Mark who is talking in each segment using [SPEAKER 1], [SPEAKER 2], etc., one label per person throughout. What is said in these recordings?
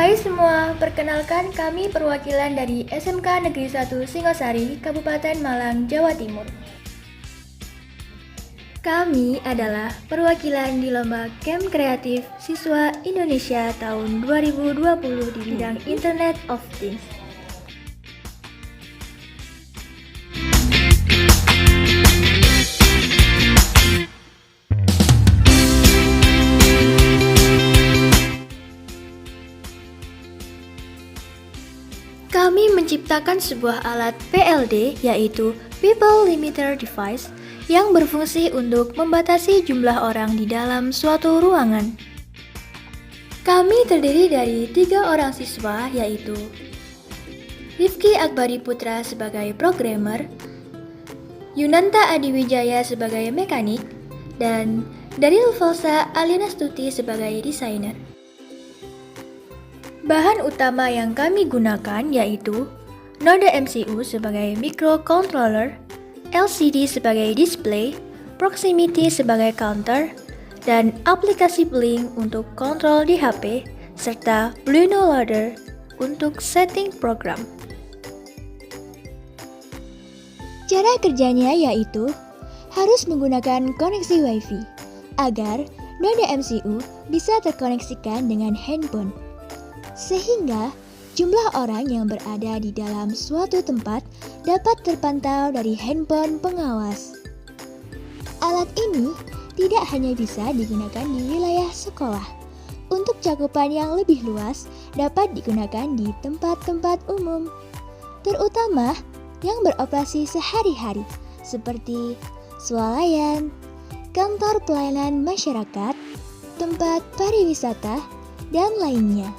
[SPEAKER 1] Hai semua, perkenalkan kami perwakilan dari SMK Negeri 1 Singosari, Kabupaten Malang, Jawa Timur. Kami adalah perwakilan di Lomba Camp Kreatif Siswa Indonesia tahun 2020 di bidang Internet of Things. Kami menciptakan sebuah alat PLD, yaitu People Limiter Device, yang berfungsi untuk membatasi jumlah orang di dalam suatu ruangan. Kami terdiri dari 3 orang siswa, yaitu Rifki Akbari Putra sebagai programmer, Yunanta Adiwijaya sebagai mekanik, dan Daril Falsa Alinastuti sebagai desainer. Bahan utama yang kami gunakan yaitu node MCU sebagai microcontroller, LCD sebagai display, proximity sebagai counter, dan aplikasi Blink untuk kontrol di HP, serta Blueno Loader untuk setting program. Cara kerjanya yaitu harus menggunakan koneksi WiFi agar node MCU bisa terkoneksikan dengan handphone, sehingga jumlah orang yang berada di dalam suatu tempat dapat terpantau dari handphone pengawas. Alat ini tidak hanya bisa digunakan di wilayah sekolah. Untuk cakupan yang lebih luas dapat digunakan di tempat-tempat umum, terutama yang beroperasi sehari-hari seperti swalayan, kantor pelayanan masyarakat, tempat pariwisata, dan lainnya.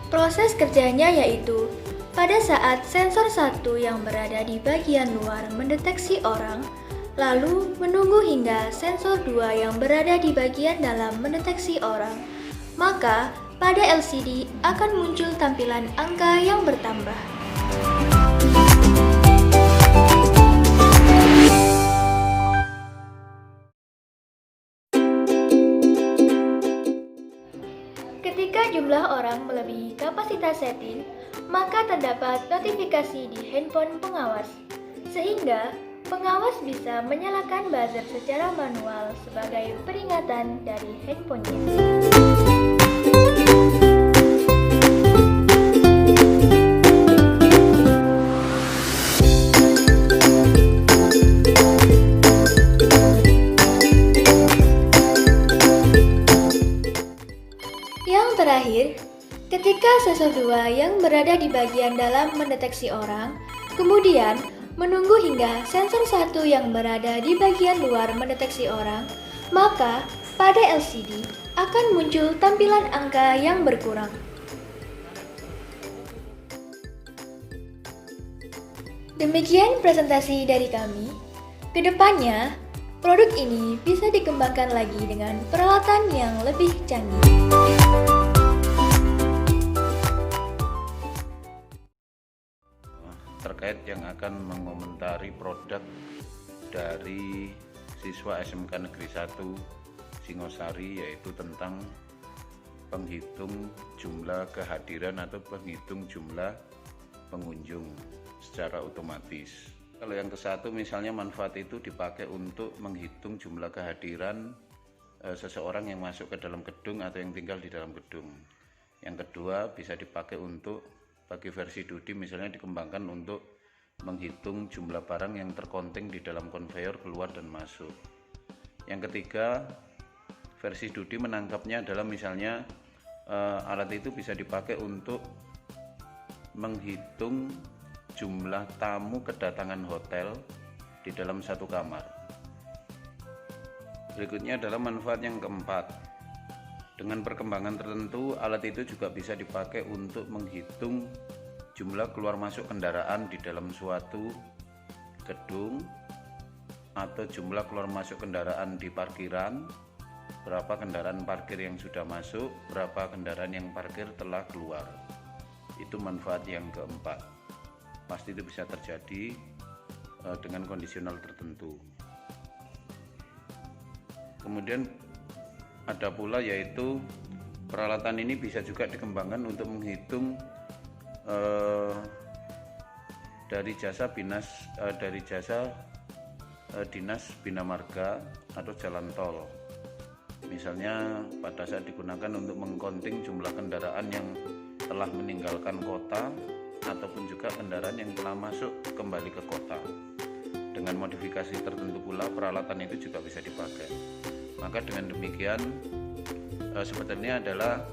[SPEAKER 1] Proses kerjanya yaitu pada saat sensor 1 yang berada di bagian luar mendeteksi orang, lalu menunggu hingga sensor 2 yang berada di bagian dalam mendeteksi orang, maka pada LCD akan muncul tampilan angka yang bertambah. Ketika jumlah orang melebihi kapasitas setting, maka terdapat notifikasi di handphone pengawas, sehingga pengawas bisa menyalakan buzzer secara manual sebagai peringatan dari handphonenya. Yang terakhir, ketika sensor 2 yang berada di bagian dalam mendeteksi orang, kemudian menunggu hingga sensor 1 yang berada di bagian luar mendeteksi orang, maka pada LCD akan muncul tampilan angka yang berkurang. Demikian presentasi dari kami. Kedepannya, produk ini bisa dikembangkan lagi dengan peralatan yang lebih canggih.
[SPEAKER 2] Terkait yang akan mengomentari produk dari siswa SMK Negeri 1 Singosari, yaitu tentang penghitung jumlah kehadiran atau penghitung jumlah pengunjung secara otomatis. Kalau yang ke-1 misalnya manfaat itu dipakai untuk menghitung jumlah kehadiran seseorang yang masuk ke dalam gedung atau yang tinggal di dalam gedung. Yang kedua bisa dipakai untuk bagi versi Dudi misalnya dikembangkan untuk menghitung jumlah barang yang tercounting di dalam konveyor keluar dan masuk. Yang ketiga versi Dudi menangkapnya adalah misalnya alat itu bisa dipakai untuk menghitung jumlah tamu kedatangan hotel di dalam satu kamar. Berikutnya adalah manfaat yang keempat. Dengan perkembangan tertentu, alat itu juga bisa dipakai untuk menghitung jumlah keluar masuk kendaraan di dalam suatu gedung atau jumlah keluar masuk kendaraan di parkiran, berapa kendaraan parkir yang sudah masuk, berapa kendaraan yang parkir telah keluar. Itu manfaat yang keempat. Pasti itu bisa terjadi dengan kondisional tertentu. Kemudian ada pula yaitu Peralatan ini bisa juga dikembangkan untuk menghitung dari jasa dinas bina marga atau jalan tol. Misalnya pada saat digunakan untuk mengcounting jumlah kendaraan yang telah meninggalkan kota ataupun juga kendaraan yang telah masuk kembali ke kota. Dengan modifikasi tertentu pula peralatan itu juga bisa dipakai. Maka dengan demikian sebetulnya adalah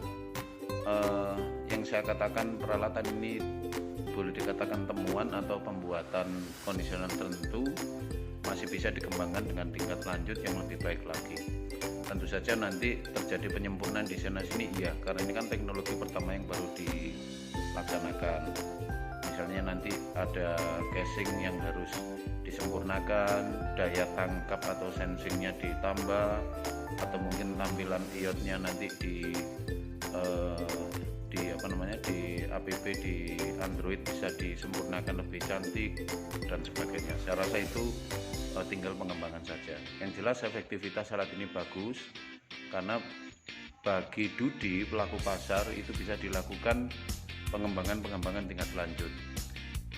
[SPEAKER 2] yang saya katakan peralatan ini boleh dikatakan temuan atau pembuatan kondisional tertentu masih bisa dikembangkan dengan tingkat lanjut yang lebih baik lagi. Tentu saja nanti terjadi penyempurnaan di sana sini, iya, karena ini kan teknologi pertama yang baru dilaksanakan. Misalnya nanti ada casing yang harus disempurnakan, daya tangkap atau sensingnya ditambah, atau mungkin tampilan iotnya nanti di APP di Android bisa disempurnakan lebih cantik dan sebagainya. Saya rasa itu tinggal pengembangan saja. Yang jelas efektivitas alat ini bagus karena bagi Dudi pelaku pasar itu bisa dilakukan pengembangan tingkat lanjut.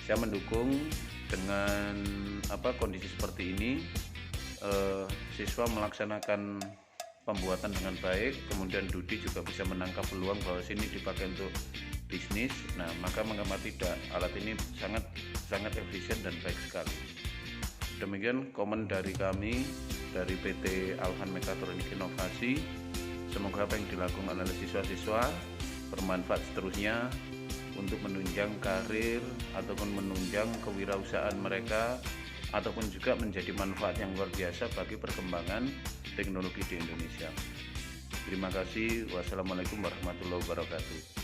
[SPEAKER 2] Saya mendukung dengan kondisi seperti ini, siswa melaksanakan pembuatan dengan baik, kemudian Dudi juga bisa menangkap peluang bahwa sini dipakai untuk bisnis. Nah, maka mengapa tidak, alat ini sangat efisien dan baik sekali. Demikian komen dari kami dari PT Alhan Mekatronik Inovasi. Semoga apa yang dilakukan oleh siswa-siswa bermanfaat seterusnya untuk menunjang karir ataupun menunjang kewirausahaan mereka, ataupun juga menjadi manfaat yang luar biasa bagi perkembangan teknologi di Indonesia. Terima kasih. Wassalamualaikum warahmatullahi wabarakatuh.